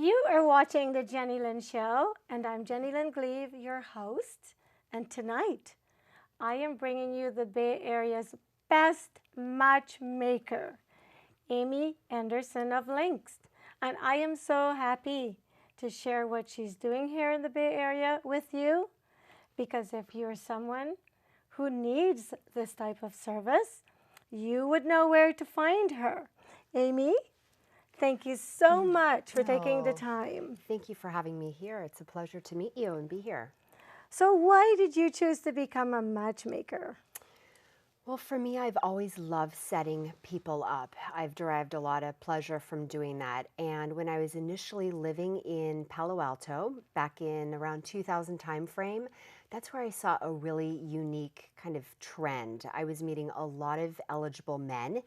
You are watching the Jennylyn Show, and I'm Jennylyn, your host. And tonight, I am bringing you the Bay Area's best matchmaker, Amy Andersen of Linx. And I am so happy to share what she's doing here in the Bay Area with you, because if you're someone who needs this type of service, you would know where to find her. Amy, thank you so much for taking the time. Thank you for having me here. It's a pleasure to meet you and be here. So why did you choose to become a matchmaker? Well, for me, I've always loved setting people up. I've derived a lot of pleasure from doing that. And when I was initially living in Palo Alto, back in around 2000 timeframe, that's where I saw a really unique kind of trend. I was meeting a lot of eligible men,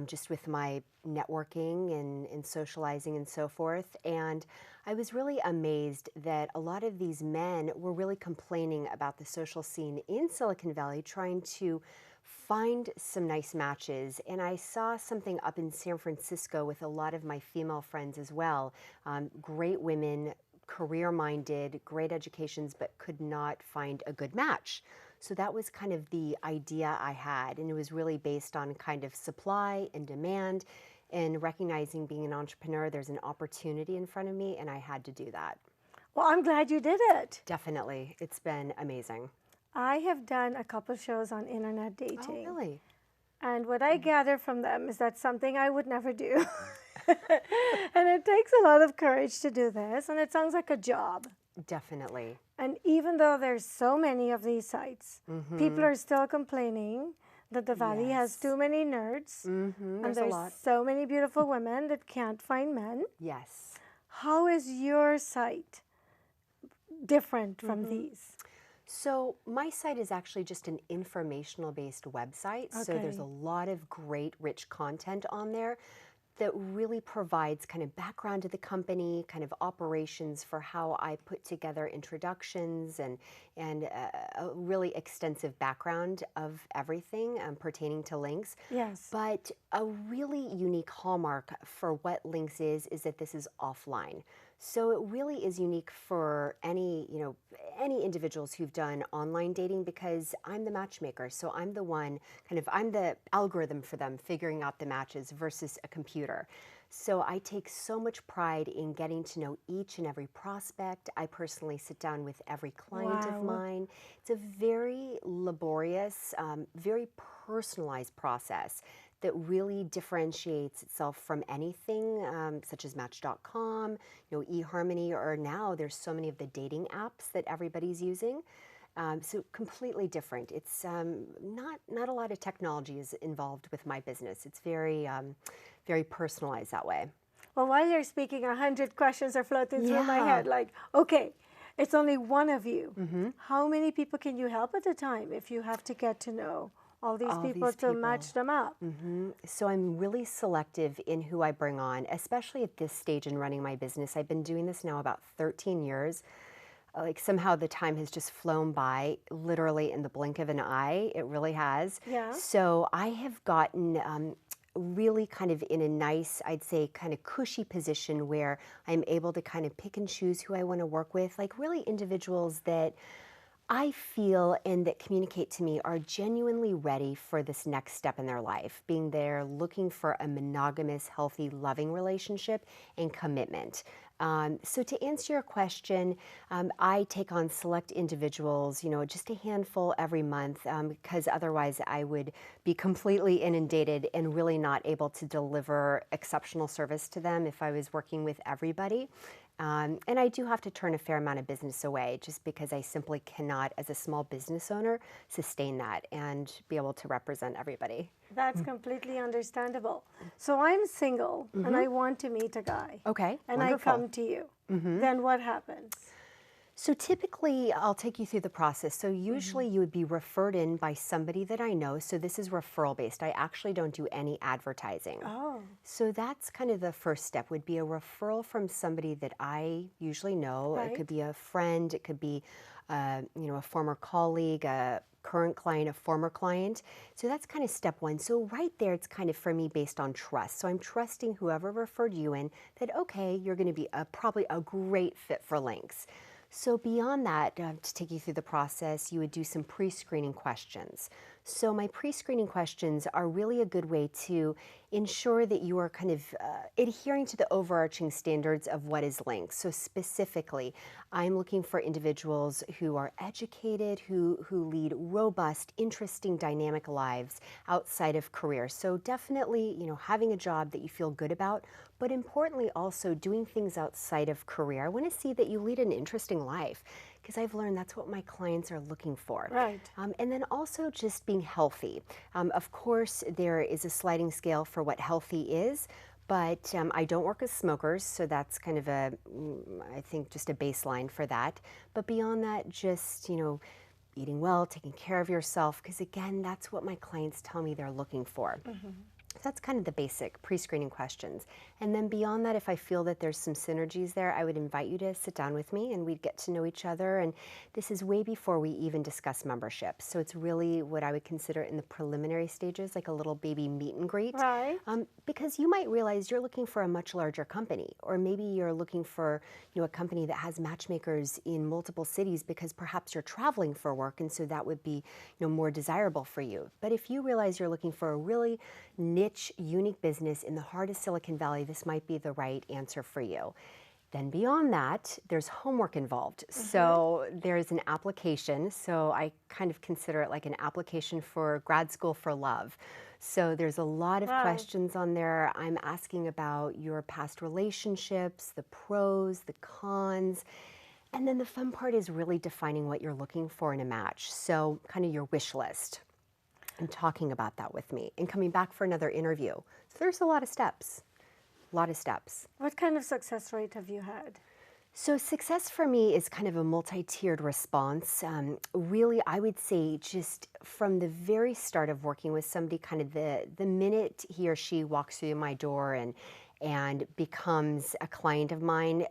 just with my networking and socializing and so forth. And I was really amazed that a lot of these men were really complaining about the social scene in Silicon Valley, trying to find some nice matches. And I saw something up in San Francisco with a lot of my female friends as well. Great women, career-minded, great educations, but could not find a good match. So that was kind of the idea I had. And it was really based on kind of supply and demand and recognizing being an entrepreneur, there's an opportunity in front of me, and I had to do that. Well, I'm glad you did it. Definitely. It's been amazing. I have done a couple shows on internet dating. Oh, really? And what I gather from them is that's something I would never do. And it takes a lot of courage to do this, and it sounds like a job. Definitely. And even though there's so many of these sites, people are still complaining that the Valley has too many nerds, and there's so many beautiful women that can't find men. Yes. How is your site different from these? So my site is actually just an informational-based website. So there's a lot of great, rich content on there that really provides kind of background to the company, kind of operations for how I put together introductions and a really extensive background of everything pertaining to Linx. Yes. But a really unique hallmark for what Linx is that this is offline. So it really is unique for any individuals who've done online dating, because I'm the matchmaker. So I'm the one I'm the algorithm for them figuring out the matches versus a computer. So I take so much pride in getting to know each and every prospect. I personally sit down with every client of mine. It's a very laborious, very personalized process that really differentiates itself from anything such as Match.com, eHarmony, or now there's so many of the dating apps that everybody's using. So completely different. It's not a lot of technology is involved with my business. It's very, very personalized that way. Well, while you're speaking, 100 questions are floating through my head. Like, okay, it's only one of you. How many people can you help at a time if you have to get to know all these people to match them up? So I'm really selective in who I bring on, especially at this stage in running my business. I've been doing this now about 13 years. Like somehow the time has just flown by, literally in the blink of an eye. It really has. Yeah. So I have gotten really kind of in a nice, I'd say, kind of cushy position where I'm able to kind of pick and choose who I want to work with, like really individuals that I feel and that communicate to me are genuinely ready for this next step in their life, being there looking for a monogamous, healthy, loving relationship and commitment. So to answer your question, I take on select individuals, just a handful every month, because otherwise I would be completely inundated and really not able to deliver exceptional service to them if I was working with everybody. And I do have to turn a fair amount of business away just because I simply cannot, as a small business owner, sustain that and be able to represent everybody. That's completely understandable. So I'm single and I want to meet a guy. Okay, and wonderful. I come to you. Then what happens? So typically, I'll take you through the process. So usually you would be referred in by somebody that I know. So this is referral based. I actually don't do any advertising. Oh, So that's kind of the first step, would be a referral from somebody that I usually know. It could right. be a friend, it could be a former colleague, a current client, a former client. So that's kind of step one. So right there, it's kind of for me based on trust. So I'm trusting whoever referred you in that, okay, you're going to be probably a great fit for Linx. So beyond that, to take you through the process, you would do some pre-screening questions. So my pre-screening questions are really a good way to ensure that you are kind of adhering to the overarching standards of what is Linx. So specifically, I'm looking for individuals who are educated, who lead robust, interesting, dynamic lives outside of career. So definitely, having a job that you feel good about, but importantly also doing things outside of career. I want to see that you lead an interesting life, because I've learned that's what my clients are looking for. Right. And then also just being healthy. Of course, there is a sliding scale for what healthy is, but I don't work with smokers, so that's kind of I think just a baseline for that. But beyond that, just, eating well, taking care of yourself, because again, that's what my clients tell me they're looking for. So that's kind of the basic pre-screening questions. And then beyond that, if I feel that there's some synergies there, I would invite you to sit down with me and we'd get to know each other. And this is way before we even discuss membership. So it's really what I would consider in the preliminary stages, like a little baby meet and greet. Right. Because you might realize you're looking for a much larger company, or maybe you're looking for a company that has matchmakers in multiple cities because perhaps you're traveling for work, and so that would be more desirable for you. But if you realize you're looking for a really niche, unique business in the heart of Silicon Valley, this might be the right answer for you. Then beyond that, there's homework involved. So there's an application. So I kind of consider it like an application for grad school for love. So there's a lot of Wow. questions on there. I'm asking about your past relationships, the pros, the cons. And then the fun part is really defining what you're looking for in a match. So kind of your wish list, and talking about that with me and coming back for another interview. So there's a lot of steps. A lot of steps. What kind of success rate have you had? So success for me is kind of a multi-tiered response. Really, I would say just from the very start of working with somebody, kind of the minute he or she walks through my door and becomes a client of mine,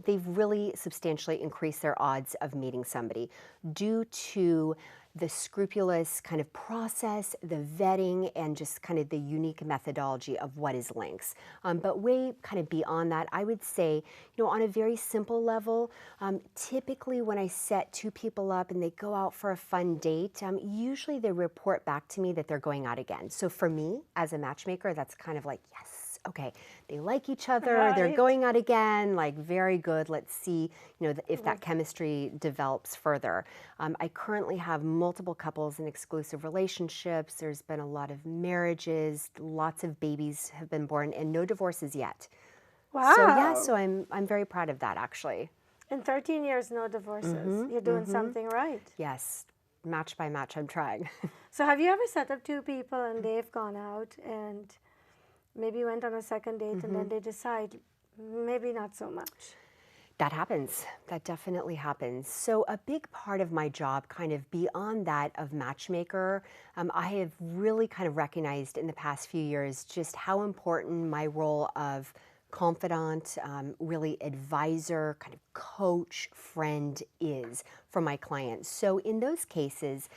they've really substantially increased their odds of meeting somebody due to the scrupulous kind of process, the vetting, and just kind of the unique methodology of what is Linx. But way kind of beyond that, I would say, on a very simple level, typically when I set two people up and they go out for a fun date, usually they report back to me that they're going out again. So for me, as a matchmaker, that's kind of like, yes, okay, they like each other, they're Right. going out again, like very good. Let's see, if that chemistry develops further. I currently have multiple couples in exclusive relationships. There's been a lot of marriages, lots of babies have been born, and no divorces yet. Wow. So yeah, so I'm very proud of that actually. In 13 years, no divorces. You're doing something right. Yes, match by match, I'm trying. So have you ever set up two people and they've gone out and maybe went on a second date and then they decide maybe not so much? That happens. That definitely happens. So a big part of my job, kind of beyond that of matchmaker, I have really kind of recognized in the past few years just how important my role of confidant, really advisor, kind of coach, friend is for my clients. So in those cases,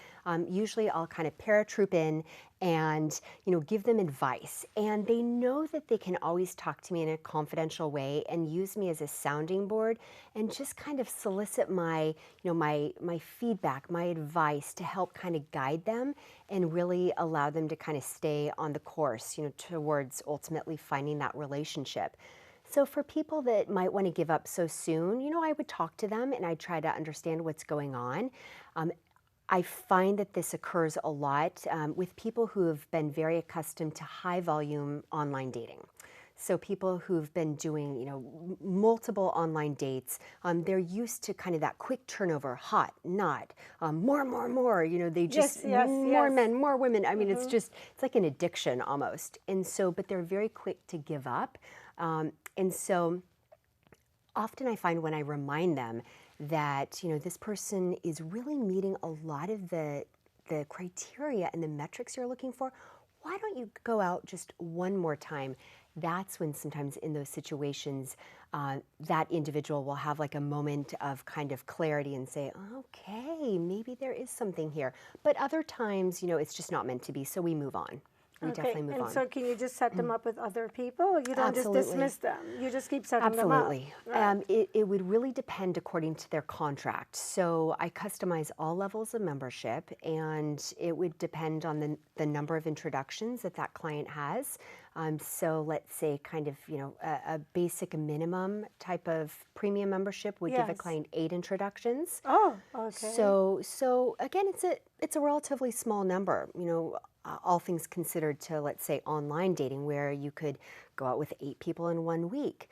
usually I'll kind of paratroop in and give them advice, and they know that they can always talk to me in a confidential way and use me as a sounding board and just kind of solicit my my feedback, my advice to help kind of guide them and really allow them to kind of stay on the course towards ultimately finding that relationship. So for people that might want to give up so soon, I would talk to them and I'd try to understand what's going on. I find that this occurs a lot with people who have been very accustomed to high volume online dating. So people who've been doing, multiple online dates, they're used to kind of that quick turnover, hot, not, more, they just, more men, more women. I mean, it's like an addiction almost. And so, but they're very quick to give up. And so often I find when I remind them that, this person is really meeting a lot of the criteria and the metrics you're looking for, why don't you go out just one more time? That's when sometimes in those situations, that individual will have like a moment of kind of clarity and say, okay, maybe there is something here. But other times, it's just not meant to be, so we move on. We definitely move on. And so can you just set them up with other people? You don't just dismiss them. You just keep setting them up. Absolutely. Right. It would really depend according to their contract. So I customize all levels of membership, and it would depend on the number of introductions that client has. So let's say kind of, a basic minimum type of premium membership would give a client 8 introductions. Oh, okay. So again, it's a relatively small number, all things considered to, let's say, online dating, where you could go out with 8 people in 1 week.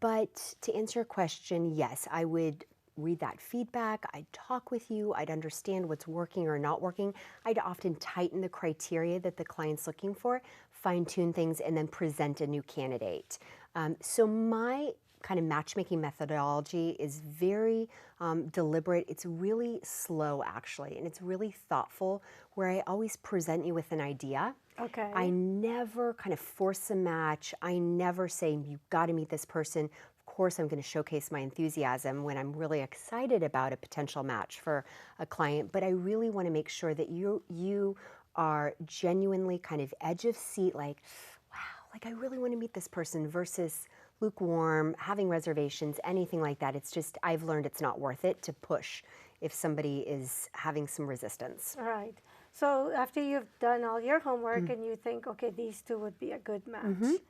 But to answer your question, yes, I would read that feedback. I'd talk with you. I'd understand what's working or not working. I'd often tighten the criteria that the client's looking for, fine-tune things, and then present a new candidate. So my kind of matchmaking methodology is very deliberate. It's really slow, actually, and it's really thoughtful, where I always present you with an idea. Okay. I never kind of force a match. I never say, you've got to meet this person. Of course, I'm going to showcase my enthusiasm when I'm really excited about a potential match for a client, but I really want to make sure that you are genuinely kind of edge of seat, like, wow, like I really want to meet this person, versus lukewarm, having reservations, anything like that. It's just, I've learned it's not worth it to push if somebody is having some resistance. All right. So after you've done all your homework and you think, okay, these 2 would be a good match,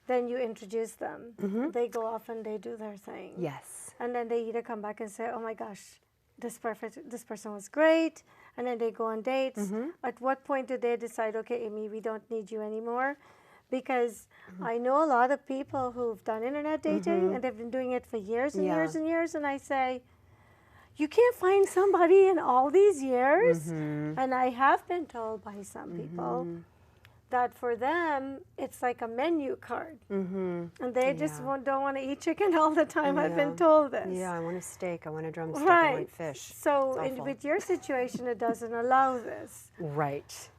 then you introduce them. They go off and they do their thing. Yes. And then they either come back and say, oh my gosh, this person was great, and then they go on dates. At what point do they decide, okay, Amy, we don't need you anymore? Because I know a lot of people who've done internet dating and they've been doing it for years and years and years, and I say, you can't find somebody in all these years. And I have been told by some people that for them, it's like a menu card. And they just don't want to eat chicken all the time. I've been told this. Yeah, I want a steak. I want a drumstick. I want fish. So with your situation, it doesn't allow this. Right.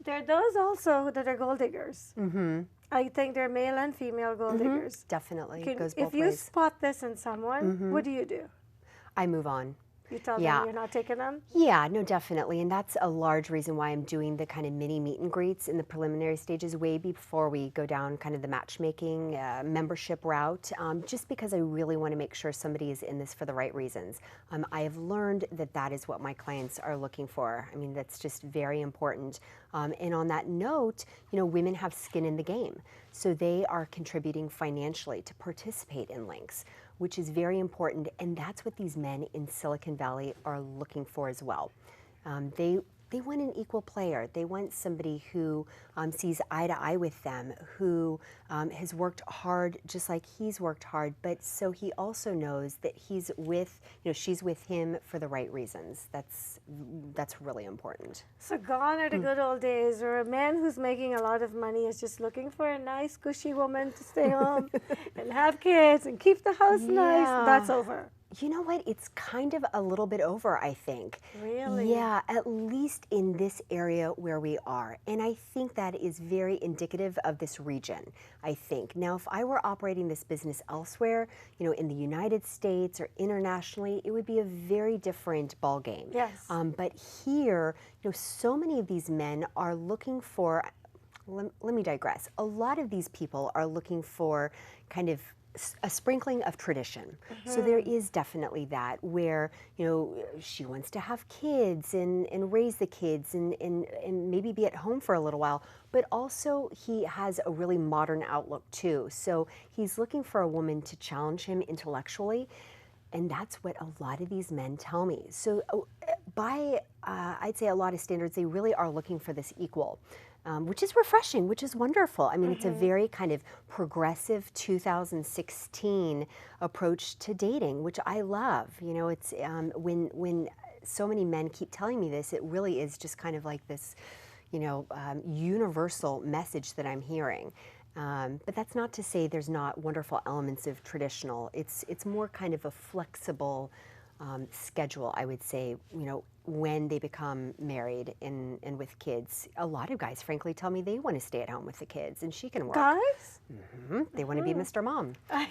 There are those also that are gold diggers. I think they're male and female gold diggers. Definitely. It goes both if you ways. spot this in someone, what do? I move on. You tell them you're not taking them? Yeah, no, definitely. And that's a large reason why I'm doing the kind of mini meet and greets in the preliminary stages way before we go down kind of the matchmaking membership route, just because I really want to make sure somebody is in this for the right reasons. I have learned that is what my clients are looking for. I mean, that's just very important. And on that note, women have skin in the game. So they are contributing financially to participate in Linx, which is very important, and that's what these men in Silicon Valley are looking for as well. They want an equal player. They want somebody who sees eye to eye with them, who has worked hard just like he's worked hard, but so he also knows that she's with him for the right reasons. That's really important. So gone are the good old days where a man who's making a lot of money is just looking for a nice, cushy woman to stay home and have kids and keep the house nice. That's over. You know what? It's kind of a little bit over, I think. Really? Yeah, at least in this area where we are. And I think that is very indicative of this region, I think. Now, if I were operating this business elsewhere, in the United States or internationally, it would be a very different ballgame. Yes. But here, so many of these men are looking for, let me digress. A lot of these people are looking for kind of a sprinkling of tradition. So there is definitely that where, she wants to have kids and raise the kids and maybe be at home for a little while, but also he has a really modern outlook too. So he's looking for a woman to challenge him intellectually. And that's what a lot of these men tell me. So by, I'd say a lot of standards, they really are looking for this equal. Which is refreshing, which is wonderful. I mean, it's a very kind of progressive 2016 approach to dating, which I love. It's when so many men keep telling me this, it really is just kind of like this, universal message that I'm hearing. But that's not to say there's not wonderful elements of traditional. It's more kind of a flexible schedule, I would say, when they become married and with kids. A lot of guys, frankly, tell me they want to stay at home with the kids and she can work. Guys? They want to be Mr. Mom. I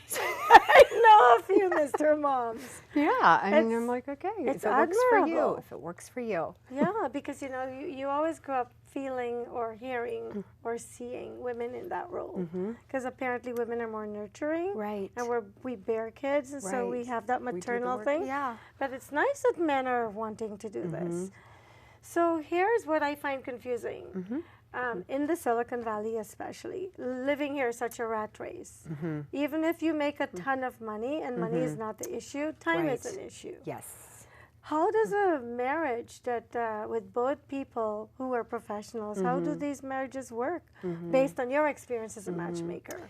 know a few Mr. Moms. Yeah, I mean, I'm like, okay, if it works for you, admirable. if it works for you. Yeah, because you always grow up feeling or hearing or seeing women in that role. Because apparently women are more nurturing. Right. And we bear kids, and so we Right. have that We do the maternal work. thing. Yeah. But it's nice that men are wanting to do this. So here's what I find confusing. In the Silicon Valley especially, living here is such a rat race. Even if you make a ton of money, and money is not the issue, time is Right. an issue. Yes. How does a marriage that with both people who are professionals, how do these marriages work based on your experience as a matchmaker?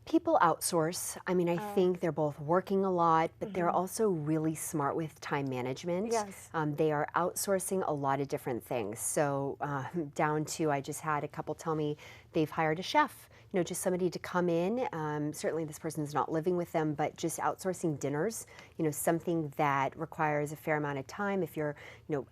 People outsource. I mean, I think they're both working a lot, but they're also really smart with time management. Yes. They are outsourcing a lot of different things. So down to, I just had a couple tell me they've hired a chef, just somebody to come in. Certainly this person's not living with them, but just outsourcing dinners, something that requires a fair amount of time. If you're,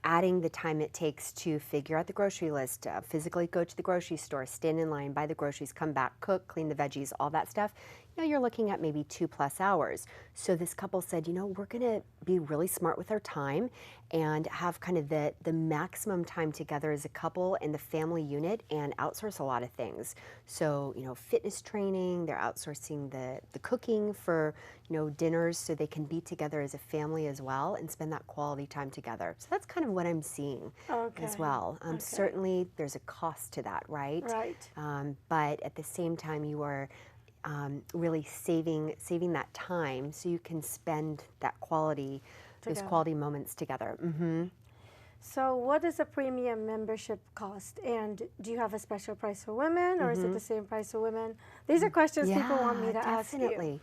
adding the time it takes to figure out the grocery list, physically go to the grocery store, stand in line, buy the groceries, come back, cook, clean the veggies, all that stuff, you're looking at maybe 2+ hours. So this couple said, we're going to be really smart with our time and have kind of the maximum time together as a couple in the family unit and outsource a lot of things. So, fitness training, they're outsourcing the cooking for, dinners so they can be together as a family as well and spend that quality time together. So that's kind of what I'm seeing as well. Certainly there's a cost to that, right? Right. But at the same time, you are really saving that time so you can spend that quality, those quality moments together. So what is a premium membership cost? And do you have a special price for women, or is it the same price for women? These are questions people want me to ask you. Definitely.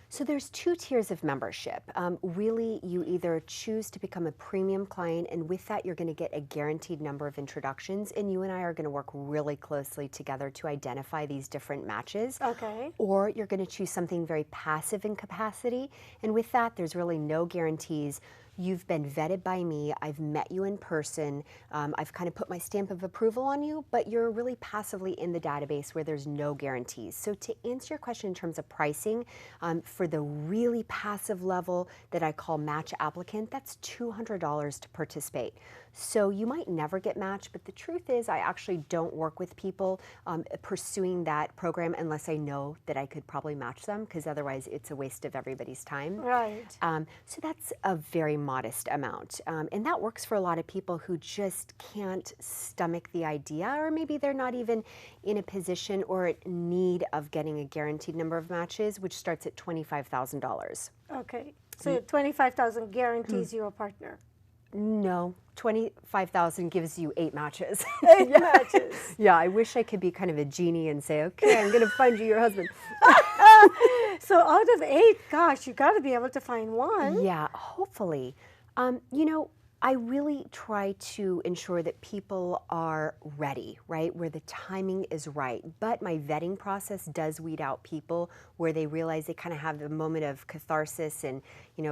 So there's 2 tiers of membership. Really, you either choose to become a premium client, and with that, you're going to get a guaranteed number of introductions, and you and I are going to work really closely together to identify these different matches. Okay. Or you're going to choose something very passive in capacity, and with that, there's really no guarantees. You've been vetted by me, I've met you in person, I've kind of put my stamp of approval on you, but you're really passively in the database where there's no guarantees. So to answer your question in terms of pricing, for the really passive level that I call match applicant, that's $200 to participate. So you might never get matched, but the truth is I actually don't work with people pursuing that program unless I know that I could probably match them, because otherwise it's a waste of everybody's time. Right. So that's a very modest amount. And that works for a lot of people who just can't stomach the idea, or maybe they're not even in a position or in need of getting a guaranteed number of matches, which starts at $25,000. Okay. So 25,000 guarantees you a partner. No, 25,000 gives you 8 matches. 8 matches. Yeah, I wish I could be kind of a genie and say, okay, I'm going to find you your husband. So out of 8, gosh, you got to be able to find one. Yeah, hopefully. I really try to ensure that people are ready, right, where the timing is right. But my vetting process does weed out people where they realize they kind of have a moment of catharsis and,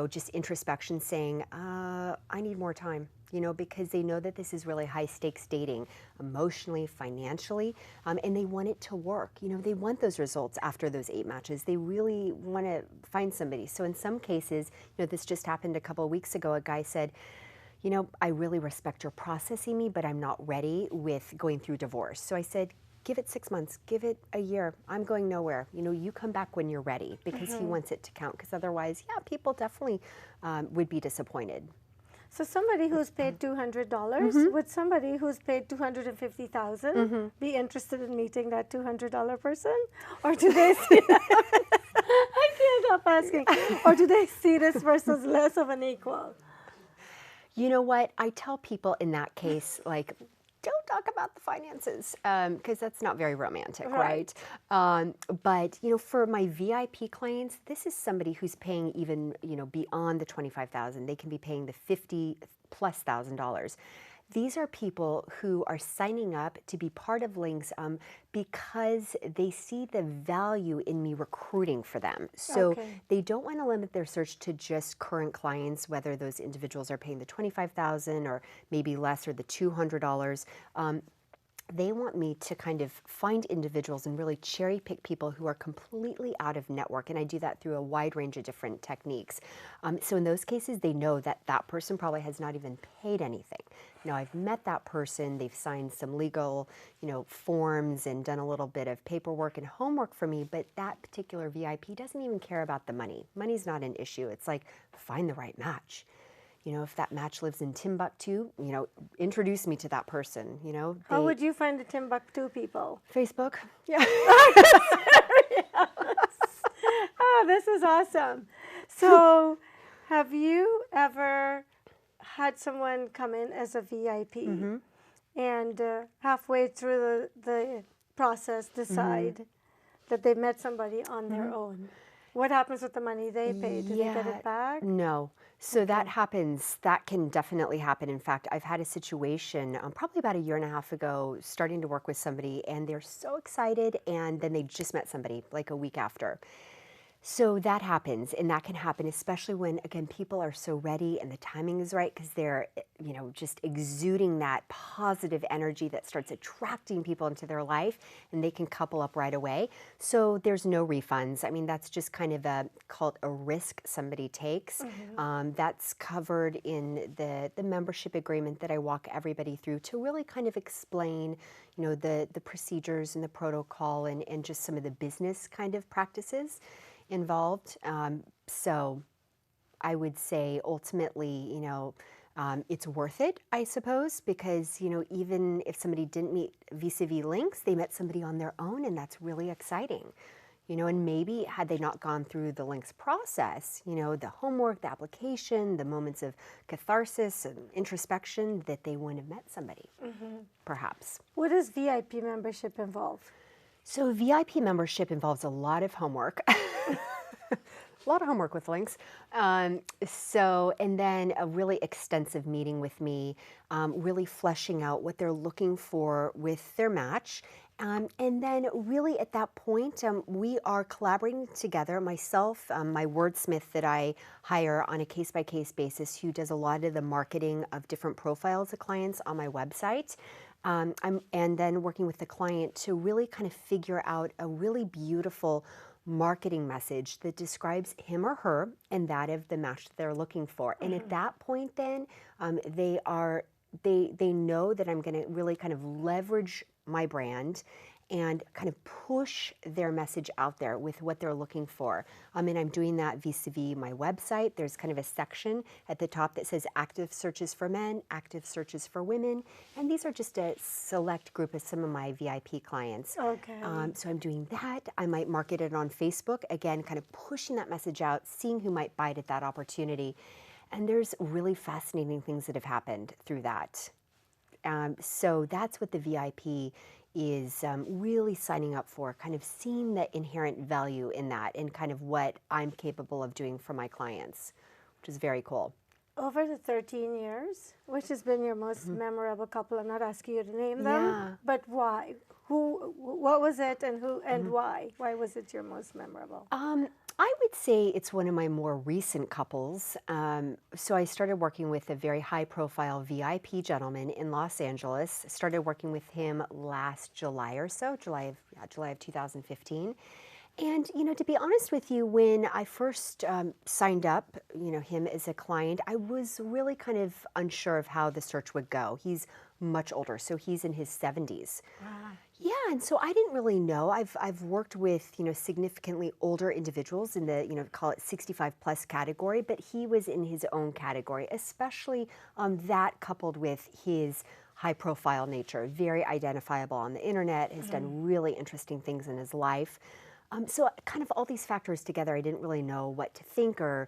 just introspection saying, I need more time, because they know that this is really high stakes dating, emotionally, financially, and they want it to work. They want those results after those 8 matches. They really want to find somebody. So in some cases, this just happened a couple of weeks ago. A guy said, I really respect your processing me, but I'm not ready with going through divorce. So I said, give it 6 months, give it a year. I'm going nowhere. You come back when you're ready, because he wants it to count. Because otherwise, yeah, people definitely would be disappointed. So somebody who's paid $200, would somebody who's paid $250,000 be interested in meeting that $200 person? Or do they see I can't help asking. Or do they see this person as less of an equal? You know what? I tell people in that case, like, don't talk about the finances, because that's not very romantic, right? But, for my VIP clients, this is somebody who's paying even, beyond the $25,000. They can be paying the $50,000+. These are people who are signing up to be part of Linx because they see the value in me recruiting for them. So Okay. they don't want to limit their search to just current clients, whether those individuals are paying the $25,000 or maybe less or the $200. They want me to kind of find individuals and really cherry pick people who are completely out of network. And I do that through a wide range of different techniques. So in those cases, they know that that person probably has not even paid anything. Now, I've met that person, they've signed some legal, forms and done a little bit of paperwork and homework for me, but that particular VIP doesn't even care about the money. Money's not an issue. It's like, find the right match. If that match lives in Timbuktu, introduce me to that person, How would you find the Timbuktu people? Facebook. Yeah. Oh, this is awesome. So, have you ever had someone come in as a VIP and halfway through the process decide that they met somebody on their own? What happens with the money they paid? Do they get it back? No. So that happens. That can definitely happen. In fact, I've had a situation probably about a year and a half ago, starting to work with somebody, and they're so excited, and then they just met somebody like a week after. So that happens, and that can happen, especially when, again, people are so ready and the timing is right because they're, just exuding that positive energy that starts attracting people into their life, and they can couple up right away. So there's no refunds. I mean, that's just kind of called a risk somebody takes. That's covered in the membership agreement that I walk everybody through to really kind of explain, the procedures and the protocol and just some of the business kind of practices involved. So I would say ultimately, it's worth it, I suppose, because, even if somebody didn't meet vis-a-vis Linx, they met somebody on their own, and that's really exciting. And maybe had they not gone through the Linx process, the homework, the application, the moments of catharsis and introspection, that they wouldn't have met somebody, perhaps. What does VIP membership involve? So VIP membership involves a lot of homework. A lot of homework with Linx. And then a really extensive meeting with me, really fleshing out what they're looking for with their match. And then really at that point, we are collaborating together, myself, my wordsmith that I hire on a case-by-case basis, who does a lot of the marketing of different profiles of clients on my website. And then working with the client to really kind of figure out a really beautiful marketing message that describes him or her and that of the match that they're looking for. And at that point then, they know that I'm going to really kind of leverage my brand and kind of push their message out there with what they're looking for. And I'm doing that vis-a-vis my website. There's kind of a section at the top that says active searches for men, active searches for women. And these are just a select group of some of my VIP clients. Okay. So I'm doing that. I might market it on Facebook. Again, kind of pushing that message out, seeing who might bite at that opportunity. And there's really fascinating things that have happened through that. So that's what the VIP is really signing up for, kind of seeing the inherent value in that and kind of what I'm capable of doing for my clients, which is very cool. Over the 13 years, which has been your most memorable couple? I'm not asking you to name them, but why? What was it, and who, and why? Why was it your most memorable? I would say it's one of my more recent couples. So I started working with a very high-profile VIP gentleman in Los Angeles. Started working with him last July or so, July of 2015. And, to be honest with you, when I first signed up, him as a client, I was really kind of unsure of how the search would go. He's much older, so he's in his 70s. Yeah, and so I didn't really know. I've worked with, significantly older individuals in the, call it 65 plus category, but he was in his own category, especially that coupled with his high profile nature, very identifiable on the internet, has done really interesting things in his life. So kind of all these factors together, I didn't really know what to think or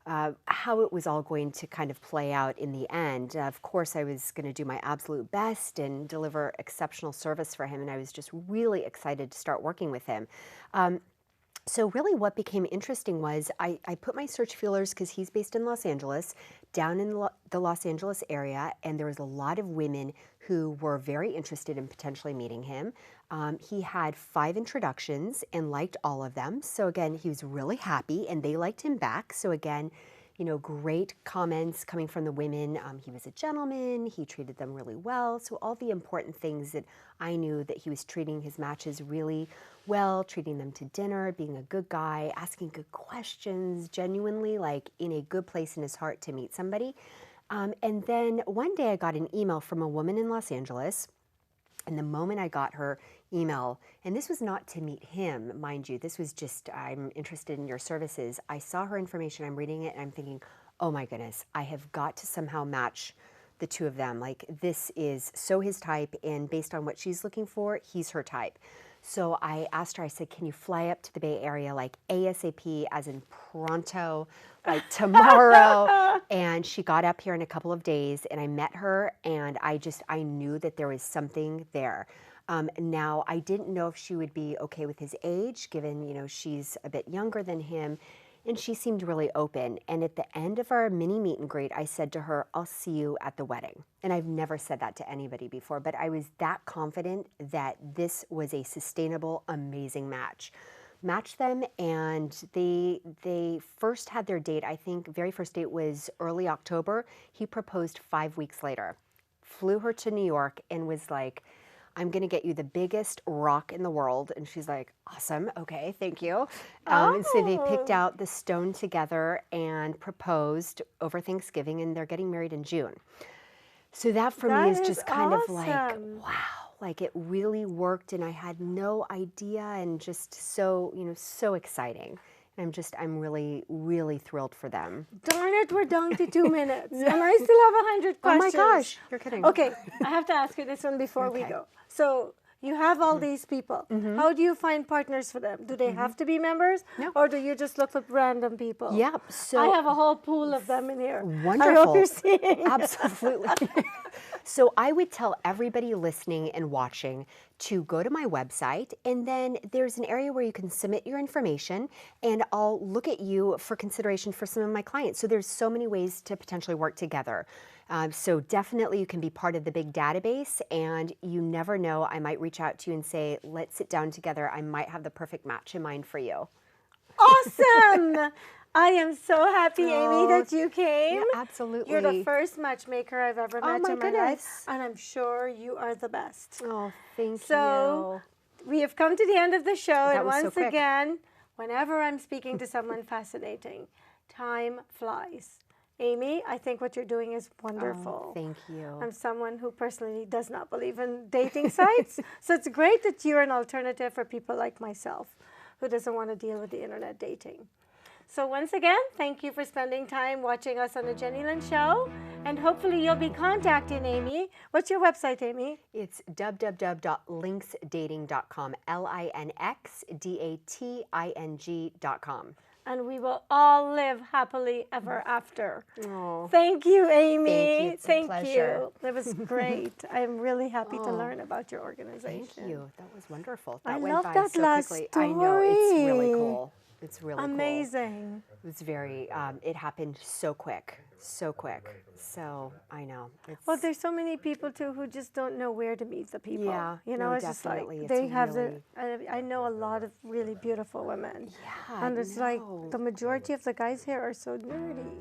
how it was all going to kind of play out in the end. Of course, I was going to do my absolute best and deliver exceptional service for him, and I was just really excited to start working with him. So really what became interesting was I put my search feelers, because he's based in Los Angeles, down in the Los Angeles area, and there was a lot of women who were very interested in potentially meeting him. He had 5 introductions and liked all of them. So again, he was really happy and they liked him back. So again, you know, great comments coming from the women. He was a gentleman, he treated them really well. So all the important things that I knew, that he was treating his matches really well, treating them to dinner, being a good guy, asking good questions, genuinely like in a good place in his heart to meet somebody. And then one day I got an email from a woman in Los Angeles. And the moment I got her email, and this was not to meet him, mind you, this was just, I'm interested in your services. I saw her information, I'm reading it, and I'm thinking, oh my goodness, I have got to somehow match the two of them. Like, this is so his type, and based on what she's looking for, he's her type. So I asked her, I said, can you fly up to the Bay Area like ASAP, as in pronto, like tomorrow? And she got up here in a couple of days, and I met her, and I knew that there was something there. Now, I didn't know if she would be okay with his age, given, you know, she's a bit younger than him, and she seemed really open. And at the end of our mini meet and greet, I said to her, I'll see you at the wedding. And I've never said that to anybody before, but I was that confident that this was a sustainable, amazing match. Matched them, and they first had their date, I think, very first date was early October. He proposed 5 weeks later. Flew her to New York and was like, I'm going to get you the biggest rock in the world. And she's like, awesome. Okay, thank you. So they picked out the stone together and proposed over Thanksgiving, and they're getting married in June. So that for me is just kind of like, wow, like it really worked, and I had no idea, and just so, you know, so exciting. I'm really, really thrilled for them. Darn it, we're down to 2 minutes. And I still have 100 questions. Oh my gosh, you're kidding. Okay, I have to ask you this one before we go. So you have all these people. How do you find partners for them? Do they have to be members? No. Or do you just look for random people? Yep. So I have a whole pool of them in here. Wonderful. I hope you're seeing. Absolutely. So I would tell everybody listening and watching to go to my website, and then there's an area where you can submit your information, and I'll look at you for consideration for some of my clients. So there's so many ways to potentially work together. So definitely you can be part of the big database, and you never know, I might reach out to you and say, let's sit down together. I might have the perfect match in mind for you. Awesome! I am so happy, Amy, that you came. Yeah, absolutely. You're the first matchmaker I've ever met my in my goodness. life, and I'm sure you are the best. Oh, thank you. So we have come to the end of the show, That and was so once quick. again, whenever I'm speaking to someone fascinating, time flies. Amy, I think what you're doing is wonderful. Oh, thank you. I'm someone who personally does not believe in dating sites, so it's great that you're an alternative for people like myself who doesn't want to deal with the internet dating. So once again, thank you for spending time watching us on the Jennylyn Show, and hopefully you'll be contacting Amy. What's your website, Amy? It's www.linxdating.com, LINXDATING.com. And we will all live happily ever after. Oh. Thank you, Amy. Thank you. It's a Thank pleasure. you. That was great. I'm really happy to learn about your organization. Thank you. That was wonderful. I That went love by that so last quickly. I know. It's really story. cool. It's really Amazing. cool. It was very, it happened so quick. So quick. So, I know. Well, there's so many people, too, who just don't know where to meet the people. Yeah, You know, no, it's just like, definitely. It's they have really- I know a lot of really beautiful women. Yeah, And it's like, no. the majority of the guys here are so nerdy.